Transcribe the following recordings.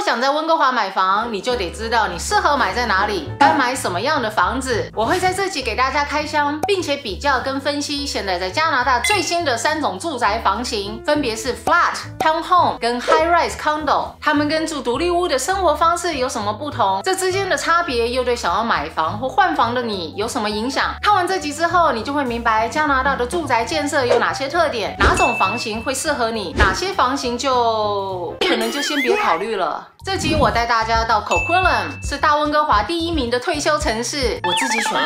想在温哥华买房，你就得知道你适合买在哪里，该买什么样的房子。我会在这集给大家开箱，并且比较跟分析现在在加拿大最新的3种住宅房型，分别是 Flat、Townhome 跟 High-Rise Condo。它们跟住独立屋的生活方式有什么不同？这之间的差别又对想要买房或换房的你有什么影响？看完这集之后，你就会明白加拿大的住宅建设有哪些特点，哪种房型会适合你，哪些房型就可能就先别考虑了。这集我带大家到 Coquitlam， 是大温哥华第1名的退休城市，我自己选的。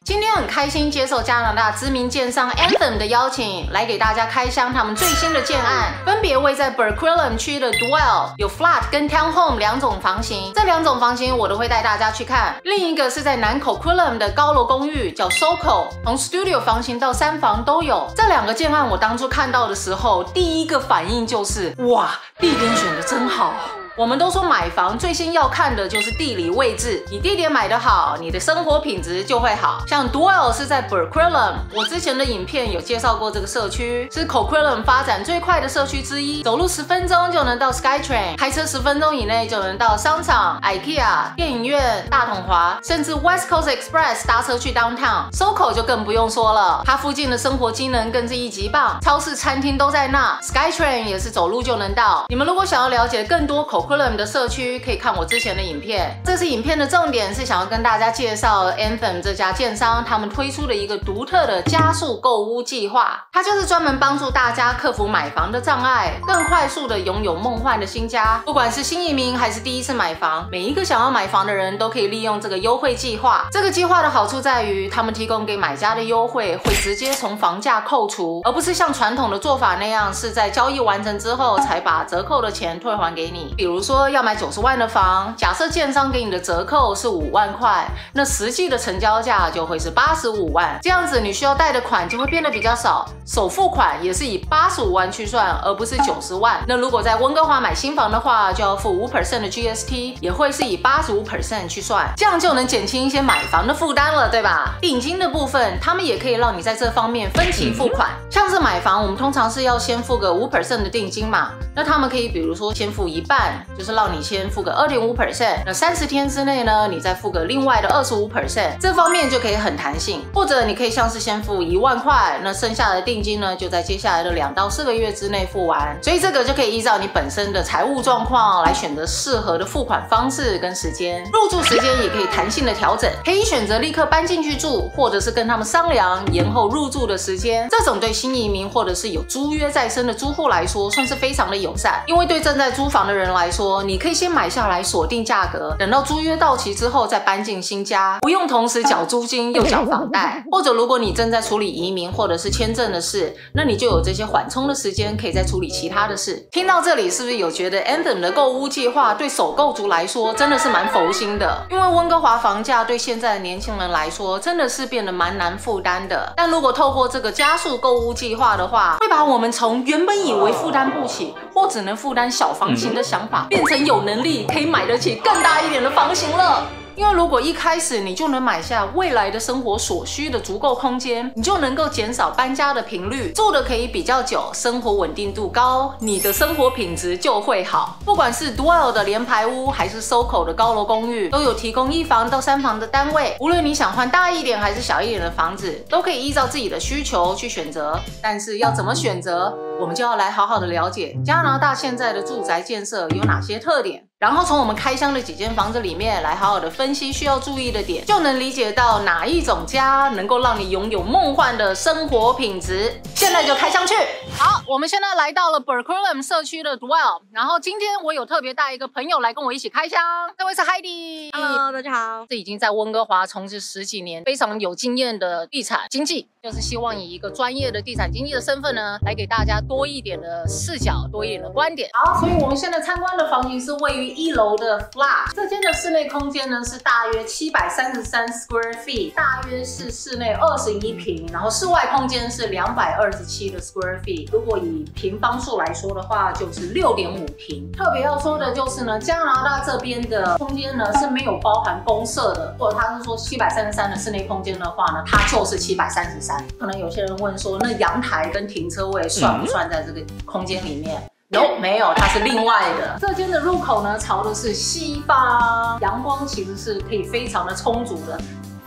今天很开心接受加拿大知名建商 Anthem 的邀请，来给大家开箱他们最新的建案，分别位在 Burquitlam 区的 Dwell， 有 Flat 跟 Townhome 2种房型，这2种房型我都会带大家去看。另一个是在南 Coquitlam 的高楼公寓，叫 SoCo， 从 Studio 房型到3房都有。这2个建案我当初看到的时候，第一个反应就是哇，地点选得真好。我们都说买房最先要看的就是地理位置，你地点买得好，你的生活品质就会好。像 Dwell 是在 Burquitlam， 我之前的影片有介绍过这个社区，是 Coquitlam 发展最快的社区之一，走路10分钟就能到 SkyTrain， 开车10分钟以内就能到商场、IKEA、电影院、大统华，甚至 West Coast Express 搭车去 Downtown。SoCo 就更不用说了，它附近的生活机能更是一级棒，超市、餐厅都在那 ，SkyTrain 也是走路就能到。你们如果想要了解更多Coquitlam 的社区，可以看我之前的影片。这次影片的重点是想要跟大家介绍 Anthem 这家建商他们推出的一个独特的加速购屋计划，它就是专门帮助大家克服买房的障碍，更快速的拥有梦幻的新家。不管是新移民还是第一次买房，每一个想要买房的人都可以利用这个优惠计划。这个计划的好处在于，他们提供给买家的优惠会直接从房价扣除，而不是像传统的做法那样是在交易完成之后才把折扣的钱退还给你。比如说要买90万的房，假设建商给你的折扣是5万块，那实际的成交价就会是85万，这样子你需要贷的款就会变得比较少，首付款也是以85万去算，而不是90万。那如果在温哥华买新房的话，就要付5% 的 GST， 也会是以85% 去算，这样就能减轻一些买房的负担了，对吧？定金的部分，他们也可以让你在这方面分期付款。像是买房，我们通常是要先付个5% 的定金嘛，那他们可以比如说先付一半，就是让你先付个2.5%，那30天之内呢，你再付个另外的25%，这方面就可以很弹性。或者你可以像是先付1万块，那剩下的定金呢，就在接下来的2到4个月之内付完。所以这个就可以依照你本身的财务状况来选择适合的付款方式跟时间。入住时间也可以弹性的调整，可以选择立刻搬进去住，或者是跟他们商量延后入住的时间。这种对新移民或者是有租约在身的租户来说，算是非常的友善。因为对正在租房的人来说，你可以先买下来锁定价格，等到租约到期之后再搬进新家，不用同时缴租金又缴房贷。或者如果你正在处理移民或者是签证的事，那你就有这些缓冲的时间，可以再处理其他的事。听到这里是不是有觉得 Anthem 的购屋计划对首购族来说真的是蛮佛心的？因为温哥华房价对现在的年轻人来说真的是变得蛮难负担的。但如果透过这个加速购屋计划的话，会把我们从原本以为负担不起或只能负担小房型的想法，变成有能力可以买得起更大一点的房型了。因为如果一开始你就能买下未来的生活所需的足够空间，你就能够减少搬家的频率，住的可以比较久，生活稳定度高，你的生活品质就会好。不管是 Dwell 的联排屋还是 SoCo 的高楼公寓，都有提供1房到3房的单位。无论你想换大一点还是小一点的房子，都可以依照自己的需求去选择。但是要怎么选择，我们就要来好好的了解加拿大现在的住宅建设有哪些特点，然后从我们开箱的几间房子里面来好好的分析需要注意的点，就能理解到哪一种家能够让你拥有梦幻的生活品质。现在就开箱去！好，我们现在来到了 Burquitlam 社区的 Dwell， 然后今天我有特别带一个朋友来跟我一起开箱，这位是 Heidi。Hello， 大家好。这已经在温哥华从事10几年，非常有经验的地产经纪，就是希望以一个专业的地产经纪的身份呢，来给大家多一点的视角，多一点的观点。好，所以我们现在参观的房型是位于1楼的 Flat， 这间的室内空间呢是大约733 square feet， 大约是室内21平，然后室外空间是227的 square feet。如果以平方数来说的话，就是6.5平。特别要说的就是呢，加拿大这边的空间呢是没有包含公设的，或者他是说733的室内空间的话呢，它就是733。可能有些人问说，那阳台跟停车位算不算在这个空间里面？没有，它是另外的。这间的入口呢，朝的是西方，阳光其实是可以非常的充足的。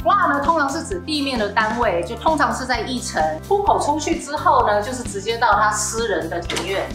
flat 呢，通常是指地面的单位，就通常是在1层。出口出去之后呢，就是直接到他私人的庭院，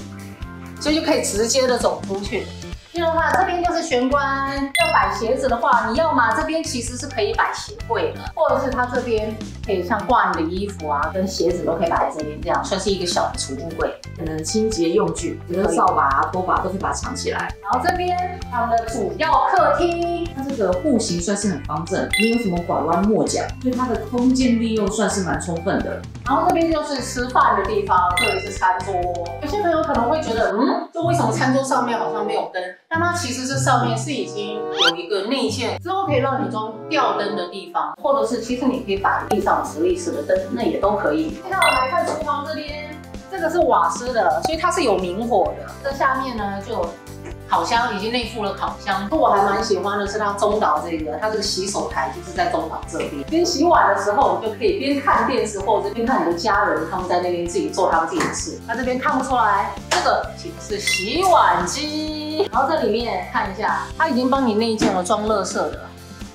所以就可以直接的走出去。这样的话，这边就是玄关。要摆鞋子的话，你要嘛这边其实是可以摆鞋柜的，或者是它这边可以像挂你的衣服啊，跟鞋子都可以摆在这边，这样算是一个小的储物柜。可能清洁用具，比如说扫把、拖把都可以把它藏起来。然后这边他们的主要客厅，它这个户型算是很方正，没有什么拐弯抹角，所以它的空间利用算是蛮充分的。然后这边就是吃饭的地方，这里是餐桌。有些朋友可能会觉得，就为什么餐桌上面好像没有灯？但它其实这上面是已经有一个内建，之后可以让你装吊灯的地方，或者是其实你可以摆地上直立式的灯，那也都可以。那我们来看厨房这边，这个是瓦斯的，所以它是有明火的。这下面呢就有烤箱，已经内附了烤箱。我还蛮喜欢的是它中岛这个，它这个洗手台就是在中岛这边。边洗碗的时候，你就可以边看电视，或者边看你的家人他们在那边自己做他们自己的事。那这边看不出来，这个其实是洗碗机。然后这里面看一下，它已经帮你内建了装垃圾的，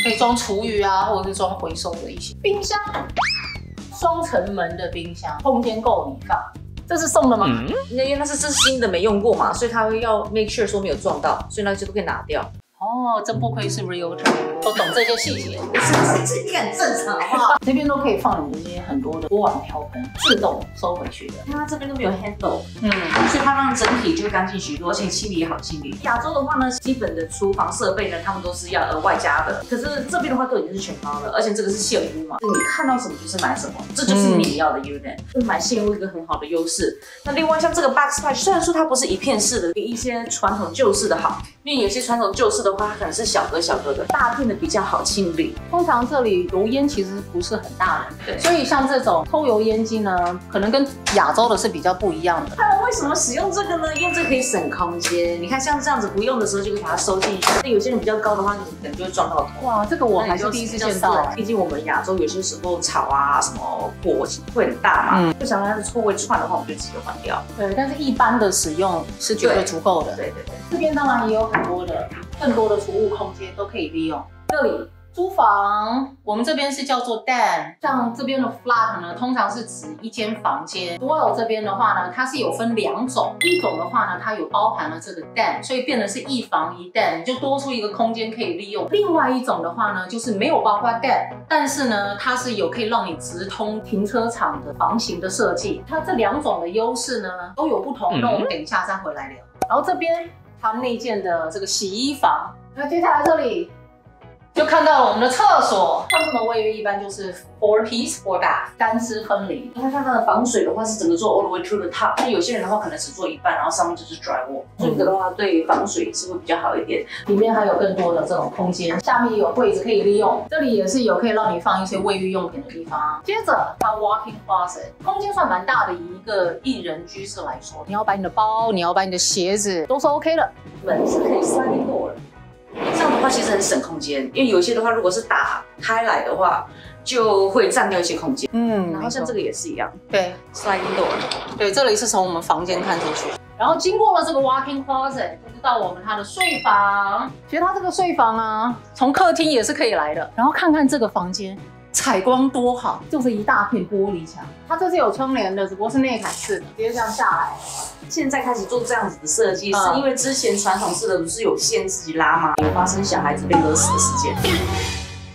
可以装厨余啊，或者是装回收的一些冰箱。双层门的冰箱，空间够你放。这是送的吗？因为它是新的没用过嘛，所以它会要 make sure 说没有撞到，所以那些都可以拿掉。哦，真不愧是 realtor， 都懂这些细节，这应该很正常好不好？这边都可以放你这些很多的锅碗瓢盆，自动收回去的。它这边都没有 handle， 所以它让整体就干净许多，而且清理也好清理。亚洲的话呢，基本的厨房设备呢，他们都是要额外加的，可是这边的话都已经是全包了，而且这个是现屋嘛，你看到什么就是买什么，这就是你要的 unit，买现屋一个很好的优势。那另外像这个 backsplash， 虽然说它不是一片式的，比一些传统旧式的好，因为有些传统旧式的话，它可能是小格小格的，大片的比较好清理。通常这里油烟其实不是很大的，对，所以像这种抽油烟机呢，可能跟亚洲的是比较不一样的。他们为什么使用这个呢？因为这可以省空间。你看像这样子不用的时候，就可以把它收进去。那有些人比较高的话，你可能就会撞到头。哇，这个我还是第一次见到。毕竟我们亚洲有些时候炒啊什么火会很大嘛，不想让它的臭味串的话，我们就直接换掉。对，但是一般的使用是绝对足够的。对对对，这边当然也有很多的更多的储物空间都可以利用。这里书房，我们这边是叫做 den， 像这边的 flat 呢，通常是指一间房间。dwell 这边的话呢，它是有分2种，一种的话呢，它有包含了这个 den， 所以变成是一房一 den， 你就多出一个空间可以利用。另外一种的话呢，就是没有包括 den， 但是呢，它是有可以让你直通停车场的房型的设计。它这2种的优势呢，都有不同，那我们等一下再回来聊。然后这边它内建的这个洗衣房，那接下来这里就看到了我们的厕所，他们的卫浴一般就是 4 piece 4 bath， 干湿分离。你看它的防水的话是整个做 all the way to the top， 那有些人的话可能只做一半，然后上面就是 dry wall， 这个的话对防水是会比较好一点。里面还有更多的这种空间，下面也有柜子可以利用，这里也是有可以让你放一些卫浴用品的地方。接着它 walk-in closet， 空间算蛮大的，以一个1人居室来说，你要摆你的包，你要摆你的鞋子，都是 OK 的。门是可以 sliding door 的。这样的话其实很省空间，因为有些的话如果是打开来的话，就会占掉一些空间。然后像这个也是一样，对 ，sliding door， 对，这里是从我们房间看出去，然后经过了这个 walk-in closet， 就是到我们它的睡房。其实它这个睡房啊，从客厅也是可以来的。然后看看这个房间，采光多好，就是一大片玻璃墙。它这是有窗帘的，只不过是内凯式的，直接这样下来。现在开始做这样子的设计，是因为之前传统式的不是有限自己拉吗？有发生小孩子被勒死的事件。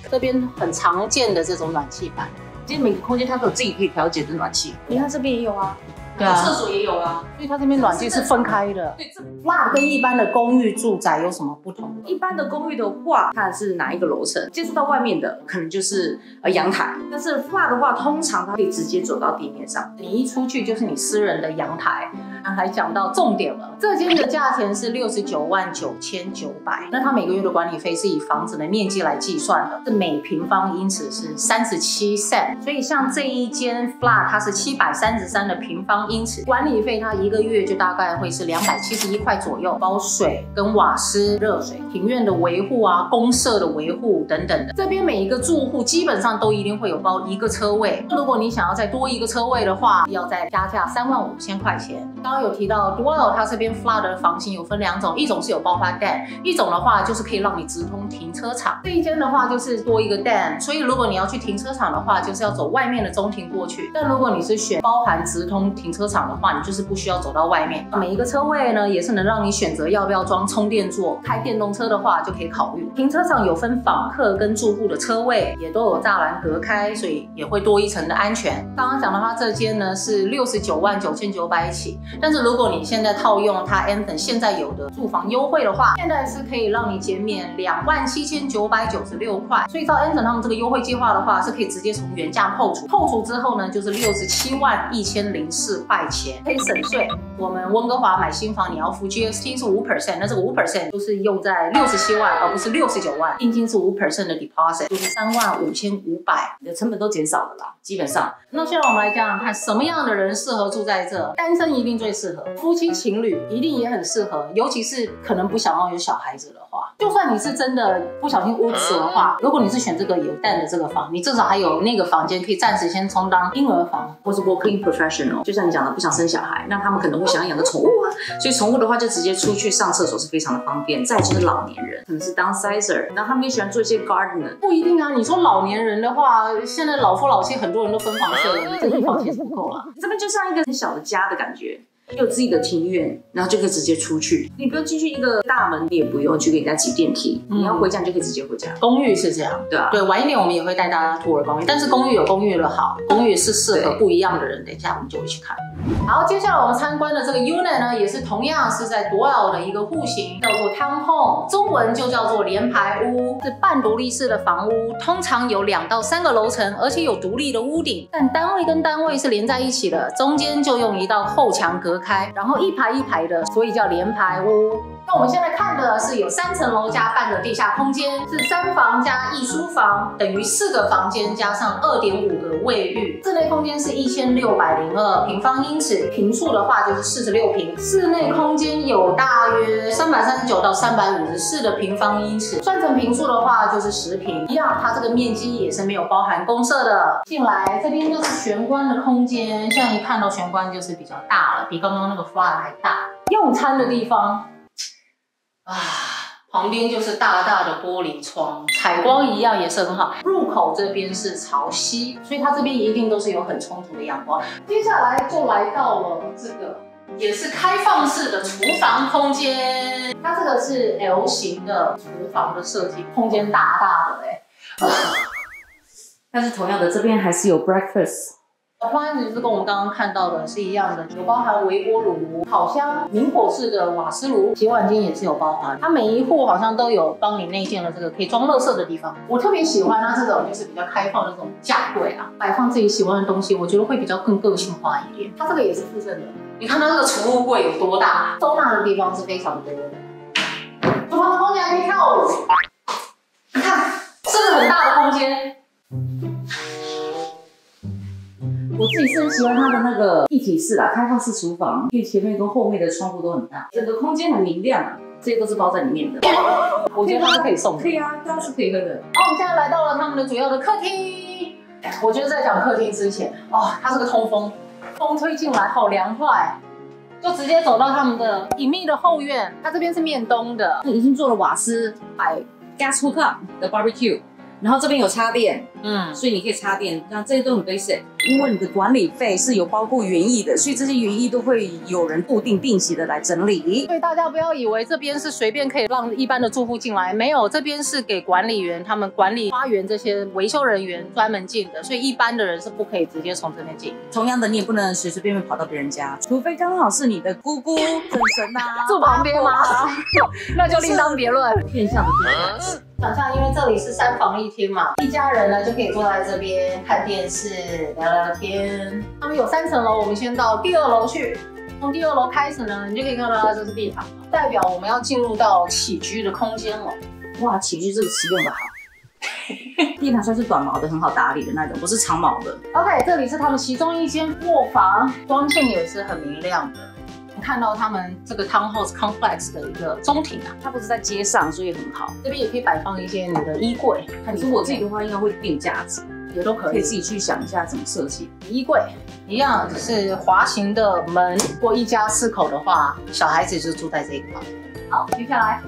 这边很常见的这种暖气板，其实每个空间它都有自己可以调节的暖气。你看这边也有啊，对啊，厕所也有啊，所以它这边暖气是分开的。对，这那跟一般的公寓住宅有什么不同？一般的公寓的话，看是哪一个楼层，接触到外面的可能就是阳台，但是 flat 的话，通常它可以直接走到地面上，你一出去就是你私人的阳台。还讲到重点了，这间的价钱是699900，那它每个月的管理费是以房子的面积来计算的，是每平方英尺是37 cent，所以像这一间 flat 它是733的平方方英尺，管理费它1个月就大概会是271块左右，包水跟瓦斯、热水、庭院的维护啊、公社的维护等等的。这边每一个住户基本上都一定会有包1个车位，如果你想要再多1个车位的话，要再加价35000块钱。刚刚有提到 Dwell 它这边 Flood 的房型有分2种，一种是有包括 dam， 一种的话就是可以让你直通停车场。这一间的话就是多1个 dam， 所以如果你要去停车场的话，就是要走外面的中庭过去。但如果你是选包含直通停车场的话，你就是不需要走到外面。每一个车位呢，也是能让你选择要不要装充电座。开电动车的话就可以考虑。停车场有分访客跟住户的车位，也都有栅栏隔开，所以也会多1层的安全。刚刚讲到它这间呢是699900起，但是如果你现在套用它 Anthem 现在有的住房优惠的话，现在是可以让你减免27996块。所以照 Anthem 他们这个优惠计划的话，是可以直接从原价扣除，扣除之后呢就是671004块钱，可以省税。我们温哥华买新房你要付 GST 是5%，那这个5%就是用在67万，而不是69万。定金是5% 的 deposit， 就是35500，你的成本都减少了啦，基本上。那现在我们来讲讲看，什么样的人适合住在这？单身一定最适合，夫妻情侣一定也很适合，尤其是可能不想要有小孩子的话，就算你是真的不小心oops的话，如果你是选这个有蛋的这个房，你至少还有那个房间可以暂时先充当婴儿房，或是 working professional， 就像你讲的，不想生小孩，那他们可能会想要养个宠物啊，所以宠物的话就直接出去上厕所是非常的方便。再就是老年人，可能是 downsizer， 然后他们也喜欢做一些 gardener。不一定啊，你说老年人的话，现在老夫老妻很多人都分房睡了，你这地方其实不够了。这边就像一个很小的家的感觉。有自己的庭院，然后就可以直接出去，你不用进去一个大门，你也不用去给人家挤电梯，你要回家你就可以直接回家。公寓是这样，对啊，对，晚一点我们也会带大家 tour 公寓，但是公寓有公寓的好，公寓是适合不一样的人，等一下我们就会去看。好，接下来我们参观的这个 unit 呢，也是同样是在 Dwell 的一个户型，叫做 townhome， 中文就叫做联排屋，是半独立式的房屋，通常有2到3个楼层，而且有独立的屋顶，但单位跟单位是连在一起的，中间就用一道厚墙隔开，然后一排一排的，所以叫联排屋。那我们现在看的是有3层楼加半个地下空间，是3房加1书房，等于4个房间加上2.5个卫浴。室内空间是1602平方英尺，坪数的话就是46平。室内空间有大约339到354的平方英尺，算成坪数的话就是10平。一样，它这个面积也是没有包含公设的。进来这边就是玄关的空间，现在一看到玄关就是比较大了，比刚刚那个 flat 还大。用餐的地方。旁边就是大大的玻璃窗，采光一样也是很好。入口这边是朝西，所以它这边一定都是有很充足的阳光。接下来就来到了这个，也是开放式的厨房空间。它这个是 L 型的厨房的设计，空间大大的但是同样的，这边还是有 breakfast。appliance 就是跟我们刚刚看到的是一样的，有包含微波炉、烤箱、明火式的瓦斯炉，洗碗巾也是有包含。它每一户好像都有帮你内建了这个可以装垃圾的地方。我特别喜欢它这种就是比较开放的这种架柜啊，摆放自己喜欢的东西，我觉得会比较更个性化一点。它这个也是附赠的，你看它这个储物柜有多大，收纳的地方是非常多的。厨房的空间还可以跳舞，你看是不是很大的空间？我自己是很喜欢它的那个一体式啊，开放式厨房，因为前面跟后面的窗户都很大，整个空间很明亮啊，这些都是包在里面的。我觉得它是可以送的。可以啊，当然是可以喝的。好，我们现在来到了他们的主要的客厅。我觉得在讲客厅之前，它这个通风，风吹进来好凉快，就直接走到他们的隐秘的后院。它这边是面东的，已经做了瓦斯，摆 gas hookup 的 barbecue。然后这边有插电，所以你可以插电，那这些都很 basic。因为你的管理费是有包括园艺的，所以这些园艺都会有人固定定期的来整理。所以大家不要以为这边是随便可以让一般的住户进来，没有，这边是给管理员他们管理花园这些维修人员专门进的，所以一般的人是不可以直接从这边进。同样的，你也不能随随便便跑到别人家，除非刚好是你的姑姑、婶婶啊住旁边吗？那就另当别论。变相的地方。想象，因为这里是3房1厅嘛，一家人呢就可以坐在这边看电视、聊聊天。他们有3层楼，我们先到第2楼去。从第2楼开始呢，你就可以看到这是地毯，代表我们要进入到起居的空间了。哇，起居这个词用得好。地毯算是短毛的，很好打理的那种，不是长毛的。OK， 这里是他们其中一间卧房，光线也是很明亮的。看到他们这个 townhouse complex 的一个中庭啊，它不是在街上，所以很好。这边也可以摆放一些你的衣柜。可是我自己的话，应该会定架子，也都可以自己去想一下怎么设计。衣柜一样是滑行的门，如果一家4口的话，小孩子就住在这个房间。好，接下来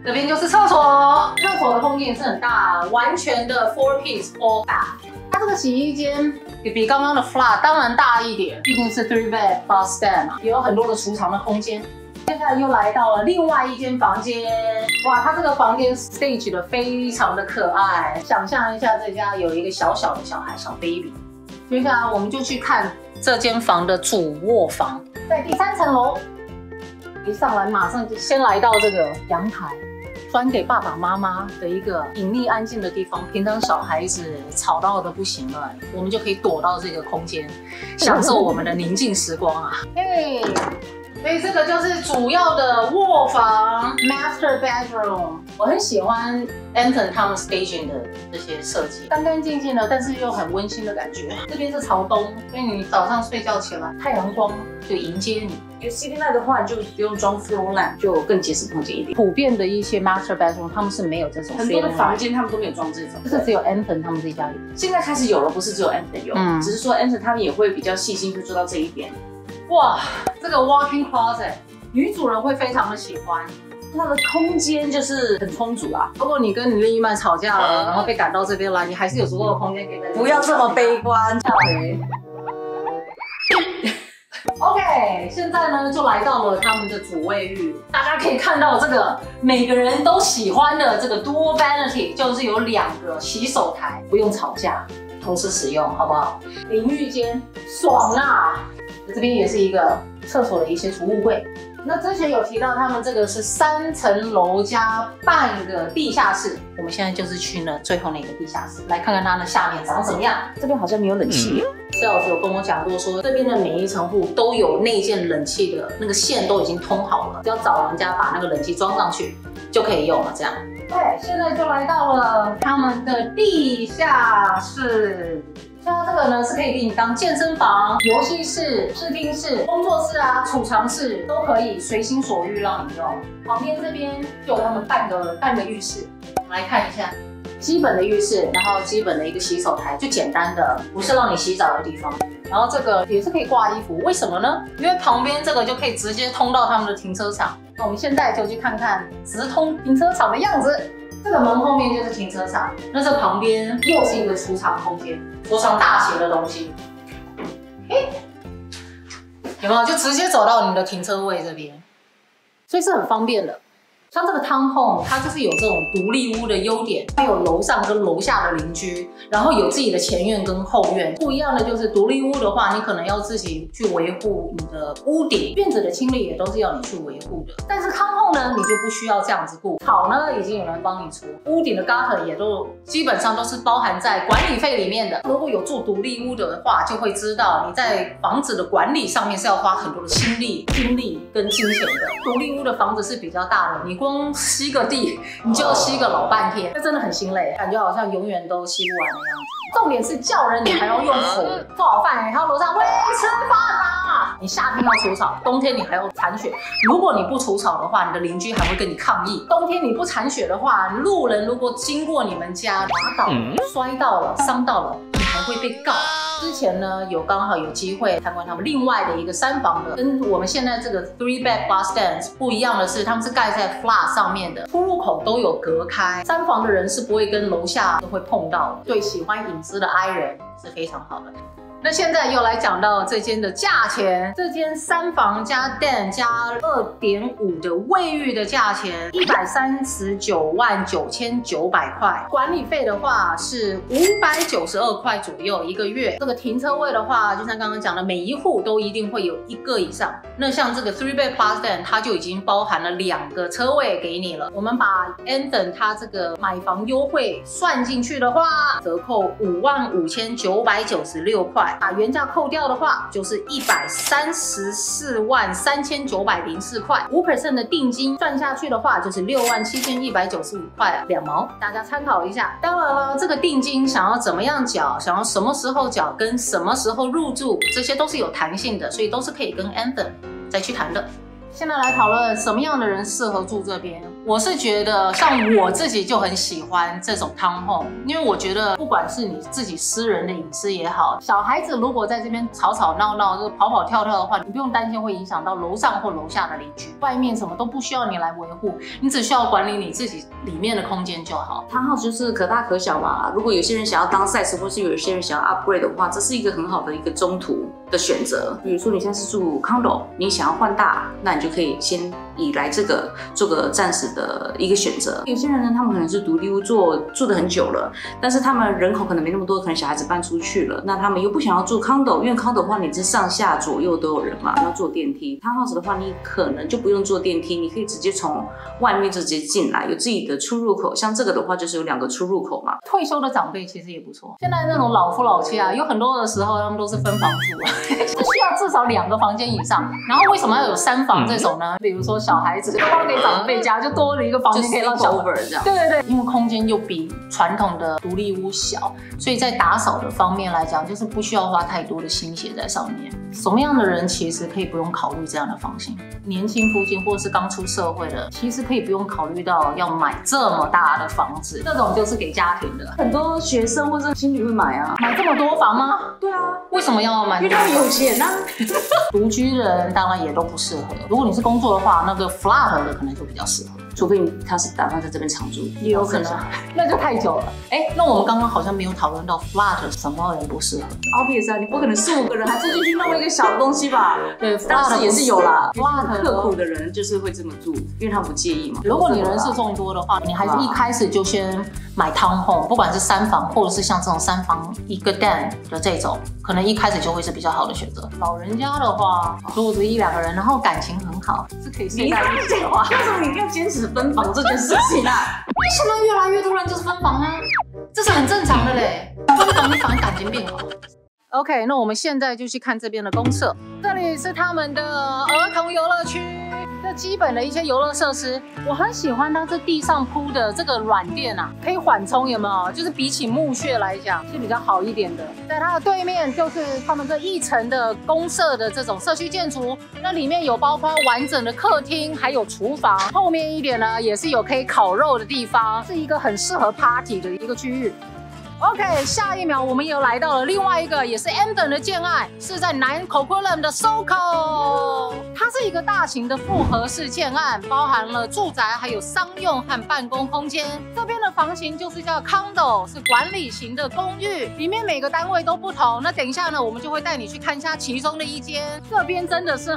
这边就是厕所，厕所的空间也是很大，完全的 4-piece full bath。它这个洗衣间也比刚刚的 flat 当然大一点，毕竟是 3 bed plus stand 嘛，也有很多的储藏的空间。接下来又来到了另外一间房间，哇，它这个房间 stage 的非常的可爱，想象一下这家有一个小小的小孩小 baby。接下来我们就去看这间房的主卧房，在第3层楼。一上来马上就先来到这个阳台，专给爸爸妈妈的一个隐秘安静的地方。平常小孩子吵到的不行了，我们就可以躲到这个空间，享受我们的宁静时光啊！嘿，所以这个就是主要的卧房 ，master bedroom。我很喜欢 Anton 他们 staging 的这些设计，干干净净的，但是又很温馨的感觉。这边是朝东，所以你早上睡觉起来，太阳光就迎接你。因为 City Light 的话，你就不用装 floor lamp， 就更节省空间一点。普遍的一些 master bedroom 他们是没有这种，很多的房间他们都没有装这种，就是只有 Anton 他们这家有。现在开始有了，不是只有 Anton 有，只是说 Anton 他们也会比较细心去做到这一点。哇，这个 walk-in closet 女主人会非常的喜欢。它的空间就是很充足啊。如果你跟你另一半吵架了，然后被赶到这边来，你还是有足够的空间给在。不要这么悲观。OK， 现在呢就来到了他们的主卫浴，大家可以看到这个每个人都喜欢的这个 dual vanity， 就是有2个洗手台，不用吵架，同时使用，好不好？淋浴间爽啊！这边也是一个厕所的一些储物柜。那之前有提到他们这个是3层楼加半个地下室，我们现在就是去了最后那个地下室，来看看它的下面长怎么样。这边好像没有冷气。Sales 有跟我讲过说，这边的每一层户都有内建冷气的那个线都已经通好了，只要找人家把那个冷气装上去就可以用了。这样。对，现在就来到了他们的地下室。像这个呢是可以给你当健身房、游戏室、视听室、工作室啊、储藏室都可以随心所欲让你用。旁边这边就有他们半个浴室，我们来看一下基本的浴室，然后基本的一个洗手台，就简单的，不是让你洗澡的地方。然后这个也是可以挂衣服，为什么呢？因为旁边这个就可以直接通到他们的停车场。那我们现在就去看看直通停车场的样子。这个门后面就是停车场，那这旁边又是一个储藏空间，储藏大型的东西。有没有？就直接走到你的停车位这边，所以是很方便的。像这个 townhome， 它就是有这种独立屋的优点，它有楼上跟楼下的邻居，然后有自己的前院跟后院。不一样的就是独立屋的话，你可能要自己去维护你的屋顶，院子的清理也都是要你去维护的。但是 townhome 呢，你就不需要这样子顾，草呢已经有人帮你除，屋顶的 gutter 也都基本上都是包含在管理费里面的。如果有住独立屋的话，就会知道你在房子的管理上面是要花很多的心力、精力跟金钱的。独立屋的房子是比较大的，你光吸个地，你就要吸个老半天，那真的很心累，感觉好像永远都吸不完的样子。重点是叫人，你还要用吼，做好饭，还要楼上喂吃饭啊！你夏天要除草，冬天你还要铲雪。如果你不除草的话，你的邻居还会跟你抗议。冬天你不铲雪的话，路人如果经过你们家滑倒了、摔到了、伤到了，你还会被告。之前呢，刚好有机会参观他们另外的一个3房的，跟我们现在这个 3 bed plus stand 不一样的是，他们是盖在 flat 上面的，出入口都有隔开，3房的人是不会跟楼下都会碰到的。对喜欢隐私的 I 人是非常好的。那现在又来讲到这间的价钱，这间3房加 den 加 2.5 的卫浴的价钱139.990块，管理费的话是592块左右一个月。这个停车位的话，就像刚刚讲的，每一户都一定会有1个以上。那像这个 3 bed plus den， 它就已经包含了2个车位给你了。我们把 Anton 它这个买房优惠算进去的话，折扣55996块。块，把原价扣掉的话，就是134万3904块，5% 的定金算下去的话，就是67195块2毛，大家参考一下。当然了，这个定金想要怎么样缴，想要什么时候缴，跟什么时候入住，这些都是有弹性的，所以都是可以跟 Anthem 再去谈的。现在来讨论什么样的人适合住这边。我是觉得像我自己就很喜欢这种 town home， 因为我觉得不管是你自己私人的隐私也好，小孩子如果在这边吵吵闹闹，就是跑跑跳跳的话，你不用担心会影响到楼上或楼下的邻居，外面什么都不需要你来维护，你只需要管理你自己里面的空间就好。town house 就是可大可小嘛，如果有些人想要downsize，或是有些人想要 upgrade 的话，这是一个很好的一个中途的选择。比如说你现在是住 condo， 你想要换大，那你就可以先以来这个做个暂时的一个选择。有些人呢，他们可能是独立屋住得很久了，但是他们人口可能没那么多，可能小孩子搬出去了，那他们又不想要住 condo， 因为 condo 的话，你是上下左右都有人嘛，要坐电梯。town house 的话，你可能就不用坐电梯，你可以直接从外面就直接进来，有自己的出入口。像这个的话，就是有2个出入口嘛。退休的长辈其实也不错。现在那种老夫老妻啊，有很多的时候他们都是分房住，需要至少2个房间以上。然后为什么要有3房这种呢？比如说小孩子包给长辈家，就多了一个房间可以让小孩。这样。对对对，因为空间又比传统的独立屋小，所以在打扫的方面来讲，就是不需要花太多的心血在上面。什么样的人其实可以不用考虑这样的房型？年轻夫妻或是刚出社会的，其实可以不用考虑到要买这么大的房子，这种就是给家庭的。很多学生或是情侣会买啊，买这么多房吗？对啊，为什么要买？因为他们有钱啊。独居人当然也都不适合。如果你是工作的话，那个 flat 的可能就比较适合。除非他是打算在这边常住，也有可能，那就太久了。那我们刚刚好像没有讨论到 flat 什么人不适合。obvious 啊，你不可能4、5个人还住进去弄一个小的东西吧？对 ，flat 也是有啦。flat 刻苦的人就是会这么住，因为他不介意嘛。如果你人数众多的话，你还是一开始就先买 town home， 不管是3房或者是像这种3房1个 den 的这种，可能一开始就会是比较好的选择。老人家的话，如果是1、2个人，然后感情很好，是可以睡在一起的话，为什么你一定要坚持分房这件事情啊？因为现在越来越多人就是分房啊，这是很正常的嘞。分房你反而感情变好。OK， 那我们现在就去看这边的公厕，这里是他们的儿童游乐区。这基本的一些游乐设施，我很喜欢它这地上铺的这个软垫啊，可以缓冲，有没有？就是比起木屑来讲是比较好一点的。在它的对面就是他们这1层的公社的这种社区建筑，那里面有包括完整的客厅，还有厨房。后面一点呢，也是有可以烤肉的地方，是一个很适合 party 的一个区域。OK， 下一秒我们又来到了另外一个也是 Anthem 的建案，是在南 Coquitlam 的 SoCo。它是一个大型的复合式建案，包含了住宅、还有商用和办公空间。这边的房型就是叫 Condo， 是管理型的公寓，里面每个单位都不同。那等一下呢，我们就会带你去看一下其中的一间。这边真的是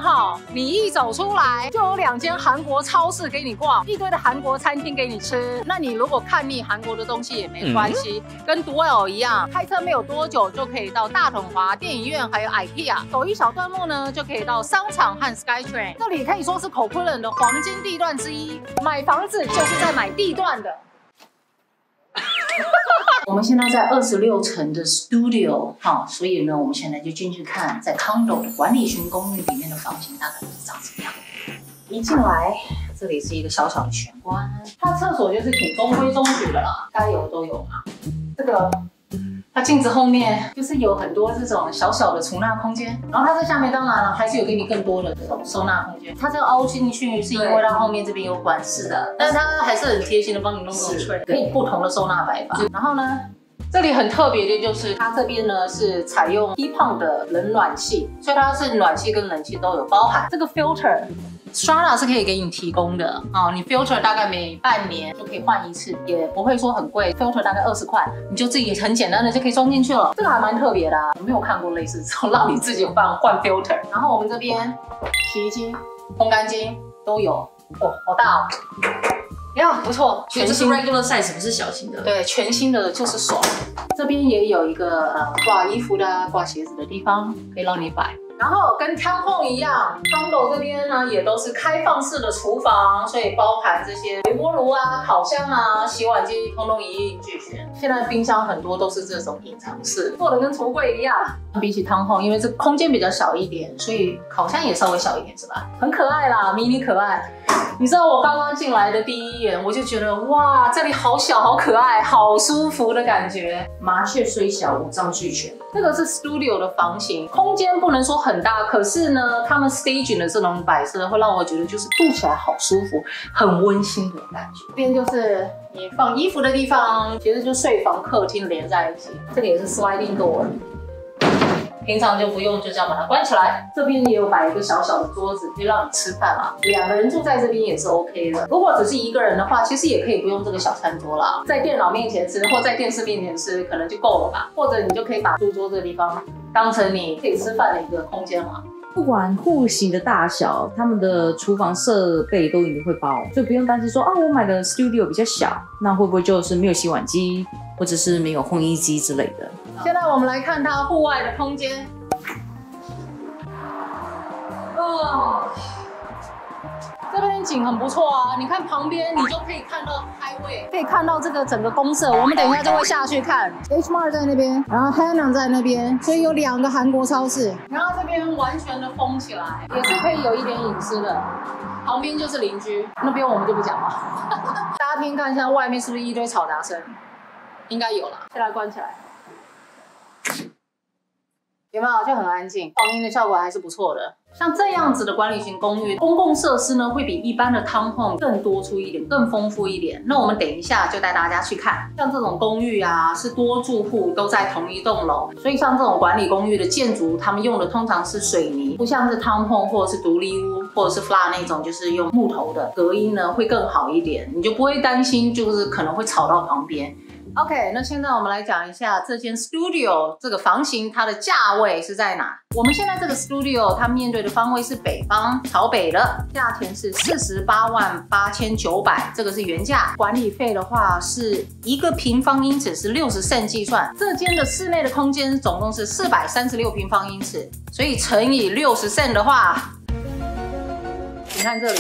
你一走出来就有2间韩国超市给你逛，一堆的韩国餐厅给你吃。那你如果看腻韩国的东西也没关系，跟Dwell一样，开车没有多久就可以到大统华电影院，还有 IKEA。走一小段路呢，就可以到商场和 SkyTrain。这里可以说是 Coquitlam 的黄金地段之一。买房子就是在买地段的。我们现在在26层的 Studio， 所以呢，我们现在就进去看，在 Condo 的管理型公寓里面的房型大概是长什么样。一进来，这里是一个小小的玄关，它的厕所就是挺中规中矩的啦，该有都有嘛。这个它镜子后面就是有很多这种小小的储纳空间，然后它这下面当然了还是有给你更多的这种收纳空间。它这个凹进去是因为它后面这边有管子的，但是它还是很贴心的帮你弄这种tray，可以不同的收纳摆法。然后呢，这里很特别的就是它这边呢是采用1 的冷暖气，所以它是暖气跟冷气都有包含。这个 filter。Strata 是可以给你提供的你 filter 大概每半年就可以换一次，也不会说很贵 ，filter 大概20块，你就自己很简单的就可以装进去了。这个还蛮特别的我没有看过类似这种让你自己换 filter。然后我们这边洗衣机、烘干机都有，好大哦。呀，不错，全新 regular size 不是小型的，对，全新的就是爽。这边也有一个挂衣服的、挂鞋子的地方，可以让你摆。然后跟 town home 一样 ，condo 这边呢也都是开放式的厨房，所以包含这些微波炉啊、烤箱啊、洗碗机，通通一应俱全。现在冰箱很多都是这种隐藏式，做的跟橱柜一样。比起汤烘，因为这空间比较小一点，所以烤箱也稍微小一点，是吧？很可爱啦，迷你可爱。你知道我刚刚进来的第一眼，我就觉得哇，这里好小，好可爱，好舒服的感觉。麻雀虽小，五脏俱全。这个是 studio 的房型，空间不能说很大，可是呢，他们 staging 的这种摆设会让我觉得就是住起来好舒服，很温馨的感觉。这边就是你放衣服的地方，其实就睡房、客厅连在一起。这里也是 sliding door。平常就不用，就这样把它关起来。这边也有摆一个小小的桌子，可以让你吃饭嘛。2个人住在这边也是 OK 的。如果只是1个人的话，其实也可以不用这个小餐桌啦，在电脑面前吃或在电视面前吃，可能就够了吧。或者你就可以把书桌这个地方当成你可以吃饭的一个空间嘛。不管户型的大小，他们的厨房设备都一定会包，就不用担心说啊，我买的 studio 比较小，那会不会就是没有洗碗机，或者是没有烘衣机之类的。现在我们来看它户外的空间。这边景很不错啊，你看旁边你就可以看到highway，可以看到这个整个公社。我们等一下就会下去看 H Mart 在那边，然后 Hanam 在那边，所以有2个韩国超市。然后这边完全的封起来，也是可以有一点隐私的。旁边就是邻居，那边我们就不讲了。大家听看一下外面是不是一堆嘈杂声？应该有了，现在关起来。有没有就很安静，放音的效果还是不错的。像这样子的管理型公寓，公共设施呢会比一般的town home更多出一点，更丰富一点。那我们等一下就带大家去看，像这种公寓啊，是多住户都在同一栋楼，所以像这种管理公寓的建筑，他们用的通常是水泥，不像是town home或者是独立屋或者是 flat 那种，就是用木头的，隔音呢会更好一点，你就不会担心就是可能会吵到旁边。OK， 那现在我们来讲一下这间 studio 这个房型它的价位是在哪？我们现在这个 studio 它面对的方位是北方，朝北的，价钱是488900，这个是原价。管理费的话是1个平方英尺是60 cent 计算。这间的室内的空间总共是436平方英尺，所以乘以60 cent 的话，你看这里。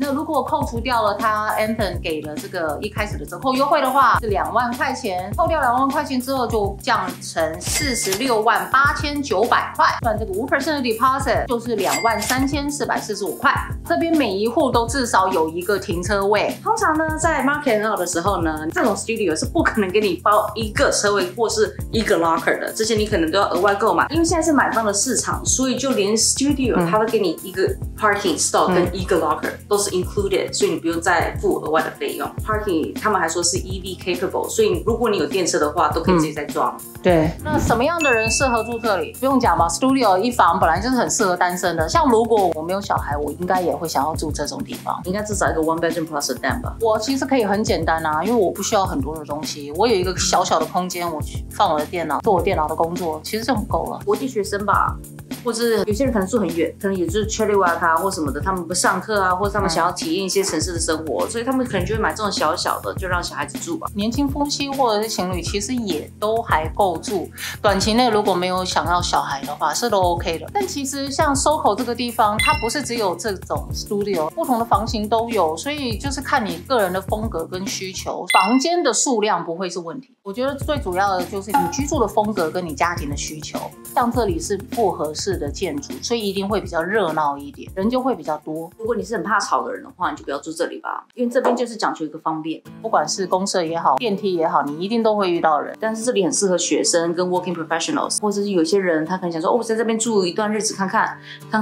那如果扣除掉了他 Anton 给了这个一开始的折扣优惠的话，是2万块钱，扣掉2万块钱之后就降成468900块，算这个5% 的 deposit 就是23445块。这边每一户都至少有1个停车位。通常呢，在 Market Out 的时候呢，这种 studio 是不可能给你包1个车位或是1个 locker 的，这些你可能都要额外购买。因为现在是买方的市场，所以就连 studio 它会给你1个 parking stall 跟1个 locker 都是 included， 所以你不用再付额外的费用。Parking 他们还说是 EV capable， 所以如果你有电车的话，都可以自己再装。对，那什么样的人适合住这里？不用讲嘛 ，studio 一房本来就是很适合单身的。像如果我没有小孩，我应该也会想要住这种地方。应该至少一个 one bedroom plus a den 吧。我其实可以很简单啊，因为我不需要很多的东西，我有一个小小的空间，我去放我的电脑，做我电脑的工作，其实就很够了。国际学生吧。或者有些人可能住很远，可能也就是 Chilliwack 啊或什么的，他们不上课啊，或者他们想要体验一些城市的生活，所以他们可能就会买这种小小的，就让小孩子住吧。年轻夫妻或者是情侣，其实也都还够住。短期内如果没有想要小孩的话，是都 OK 的。但其实像 SoCo 这个地方，它不是只有这种 studio， 不同的房型都有，所以就是看你个人的风格跟需求，房间的数量不会是问题。我觉得最主要的就是你居住的风格跟你家庭的需求。像这里是复合式的建筑，所以一定会比较热闹一点，人就会比较多。如果你是很怕吵的人的话，你就不要住这里吧，因为这边就是讲求一个方便，不管是公社也好，电梯也好，你一定都会遇到人。但是这里很适合学生跟 working professionals， 或者是有些人他可能想说，哦，我在这边住一段日子看看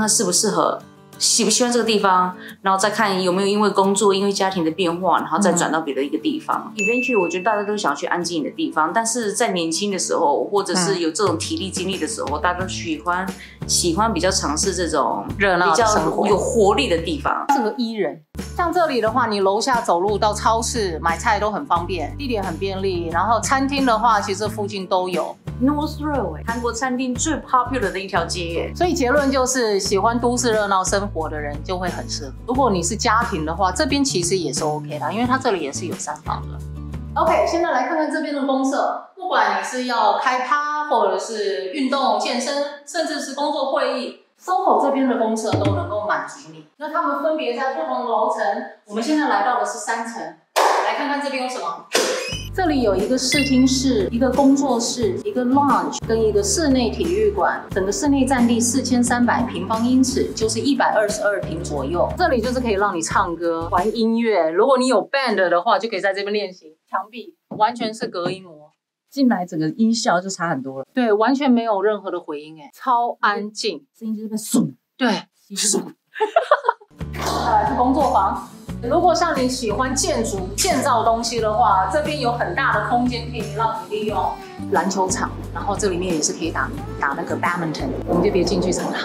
适不适合。喜不喜欢这个地方，然后再看有没有因为工作、因为家庭的变化，然后再转到别的一个地方。Eventually， 我觉得大家都想要去安静的地方，但是在年轻的时候，或者是有这种体力精力的时候，大家都喜欢比较尝试这种热闹的生活、比较有活力的地方。这个依人，像这里的话，你楼下走路到超市买菜都很方便，地点很便利。然后餐厅的话，其实附近都有。North Road， 韩国餐厅最 popular 的一条街耶。所以结论就是，喜欢都市热闹生活的人就会很适合。如果你是家庭的话，这边其实也是 OK 的，因为它这里也是有3房的。OK， 现在来看看这边的公社，不管你是要开趴，或者是运动、健身，甚至是工作会议，SoCo 这边的公社都能够满足你。那他们分别在不同的楼层，我们现在来到的是3层，来看看这边有什么。这里有一个视听室、一个工作室、一个 lounge 跟一个室内体育馆，整个室内占地4300平方英尺，就是122平左右。这里就是可以让你唱歌、玩音乐，如果你有 band 的话，就可以在这边练习。墙壁完全是隔音膜，进来整个音效就差很多了。对，完全没有任何的回音，超安静，声音就这边顺，对，顺。再来是工作房。如果像你喜欢建筑、建造东西的话，这边有很大的空间可以让你利用。篮球场，然后这里面也是可以打那个 badminton， 我们就别进去场了。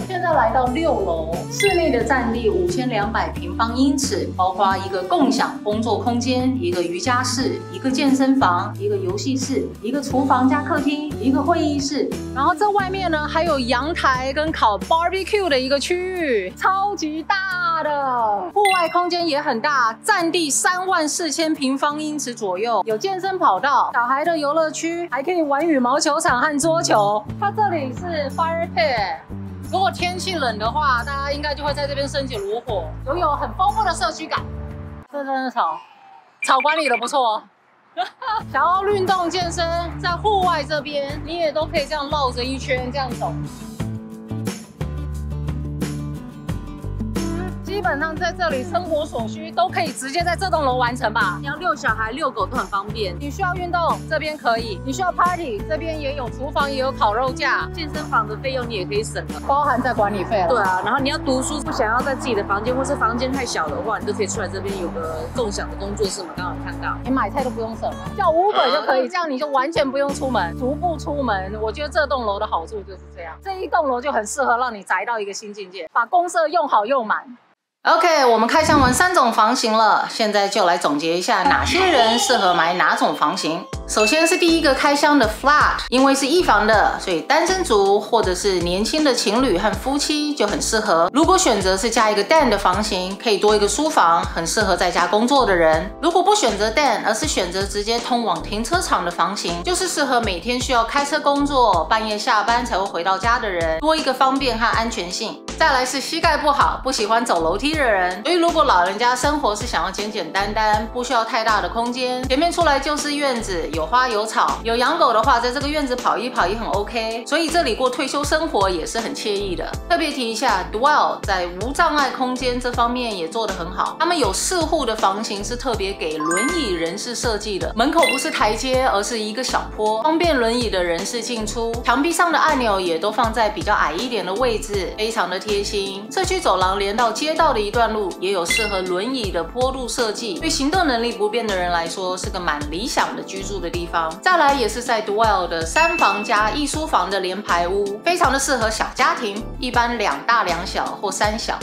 现在来到6楼，室内的占地5200平方英尺，包括一个共享工作空间、一个瑜伽室、一个健身房、一个游戏室、一个厨房加客厅、一个会议室。然后这外面呢还有阳台跟烤 barbecue 的一个区域，超级大的。户外空间也很大，占地34000平方英尺左右，有健身跑道、小孩的游乐区，还可以玩羽毛球场和桌球。它这里是 fire pit。如果天气冷的话，大家应该就会在这边生起炉火，拥有很丰富的社区感。这真的草管理的不错。想要运动健身，在户外这边你也都可以这样绕着一圈这样走。基本上在这里生活所需都可以直接在这栋楼完成吧。你要遛小孩、遛狗都很方便。你需要运动，这边可以；你需要 party， 这边也有厨房，也有烤肉架。健身房的费用你也可以省了，包含在管理费了。对啊，然后你要读书，不想要在自己的房间，或是房间太小的话，你就可以出来这边有个共享的工作室嘛。刚好看到，你买菜都不用省了，叫 Uber 就可以，这样你就完全不用出门，足不出门。我觉得这栋楼的好处就是这样，这一栋楼就很适合让你宅到一个新境界，把公设用好用满。OK， 我们开箱完3种房型了，现在就来总结一下哪些人适合买哪种房型。首先是第一个开箱的 flat， 因为是一房的，所以单身族或者是年轻的情侣和夫妻就很适合。如果选择是加一个 den 的房型，可以多一个书房，很适合在家工作的人。如果不选择 den， 而是选择直接通往停车场的房型，就是适合每天需要开车工作，半夜下班才会回到家的人，多一个方便和安全性。再来是膝盖不好，不喜欢走楼梯的人，所以如果老人家生活是想要简简单单，不需要太大的空间，前面出来就是院子，有花有草，有养狗的话，在这个院子跑一跑也很 OK， 所以这里过退休生活也是很惬意的。特别提一下 Dwell 在无障碍空间这方面也做得很好，他们有4户的房型是特别给轮椅人士设计的，门口不是台阶，而是一个小坡，方便轮椅的人士进出。墙壁上的按钮也都放在比较矮一点的位置，非常的贴心。社区走廊连到街道的一段路也有适合轮椅的坡度设计，对行动能力不便的人来说是个蛮理想的居住的地方。再来也是在 Dwell 的3房加1书房的联排屋，非常的适合小家庭，一般2大2小或3小。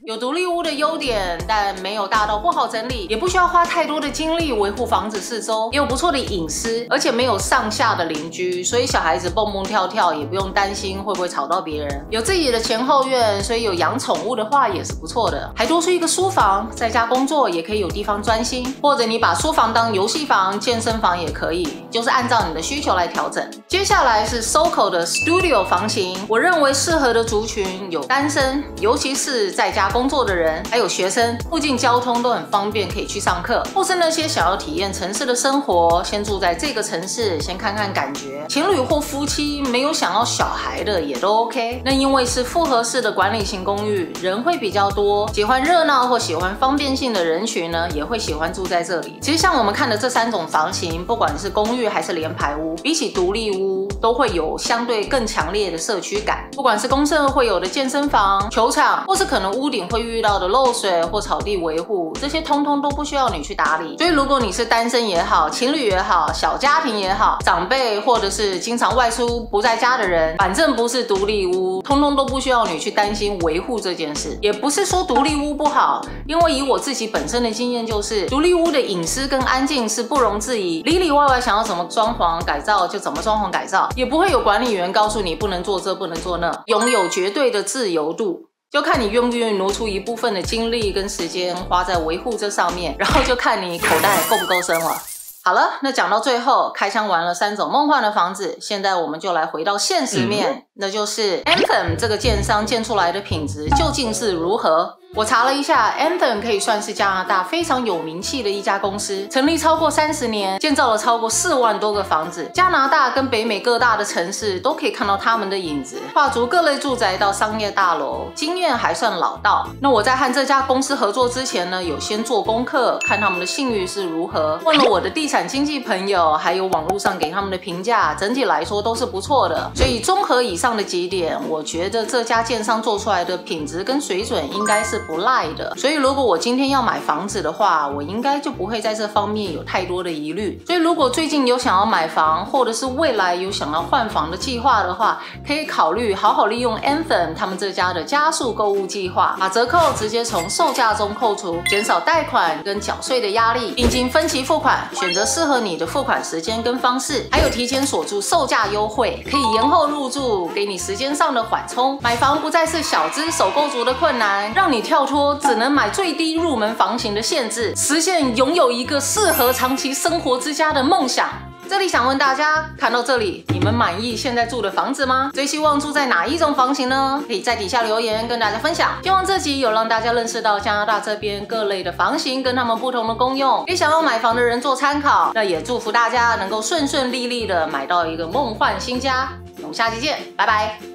有独立屋的优点，但没有大到不好整理，也不需要花太多的精力维护房子四周，也有不错的隐私，而且没有上下的邻居，所以小孩子蹦蹦跳跳也不用担心会不会吵到别人。有自己的前后院，所以有养宠物的话也是不错的。还多出一个书房，在家工作也可以有地方专心，或者你把书房当游戏房、健身房也可以，就是按照你的需求来调整。接下来是 SoCo 的 Studio 房型，我认为适合的族群有单身，尤其是在家工作的人，还有学生，附近交通都很方便，可以去上课，或是那些想要体验城市的生活，先住在这个城市，先看看感觉。情侣或夫妻没有想要小孩的也都 OK。那因为是复合式的管理型公寓，人会比较多，喜欢热闹或喜欢方便性的人群呢，也会喜欢住在这里。其实像我们看的这3种房型，不管是公寓还是联排屋，比起独立屋，都会有相对更强烈的社区感。不管是公社会有的健身房、球场，或是可能屋顶会遇到的漏水或草地维护，这些通通都不需要你去打理。所以如果你是单身也好，情侣也好，小家庭也好，长辈或者是经常外出不在家的人，反正不是独立屋，通通都不需要你去担心维护这件事。也不是说独立屋不好，因为以我自己本身的经验，就是独立屋的隐私跟安静是不容置疑，里里外外想要怎么装潢改造就怎么装潢改造，也不会有管理员告诉你不能做这不能做那，拥有绝对的自由度。就看你愿不愿意挪出一部分的精力跟时间花在维护这上面，然后就看你口袋够不够深了。好了，那讲到最后，开箱完了3种梦幻的房子，现在我们就来回到现实面，那就是 Anthem 这个建商建出来的品质究竟是如何。我查了一下 Anthem 可以算是加拿大非常有名气的一家公司，成立超过30年，建造了超过4万多个房子。加拿大跟北美各大的城市都可以看到他们的影子，跨足各类住宅到商业大楼，经验还算老道。那我在和这家公司合作之前呢，有先做功课，看他们的信誉是如何，问了我的地产经纪朋友，还有网络上给他们的评价，整体来说都是不错的。所以综合以上的几点，我觉得这家建商做出来的品质跟水准应该是不赖的。所以如果我今天要买房子的话，我应该就不会在这方面有太多的疑虑。所以如果最近有想要买房，或者是未来有想要换房的计划的话，可以考虑好好利用 Anthem 他们这家的加速购物计划，把折扣直接从售价中扣除，减少贷款跟缴税的压力，并经分期付款，选择适合你的付款时间跟方式，还有提前锁住售价优惠，可以延后入住，给你时间上的缓冲。买房不再是小资首购族的困难，让你跳脱只能买最低入门房型的限制，实现拥有一个适合长期生活之家的梦想。这里想问大家，看到这里，你们满意现在住的房子吗？最希望住在哪一种房型呢？可以在底下留言跟大家分享。希望这集有让大家认识到加拿大这边各类的房型跟他们不同的功用，给想要买房的人做参考。那也祝福大家能够顺顺利利的买到一个梦幻新家。我们下期见，拜拜。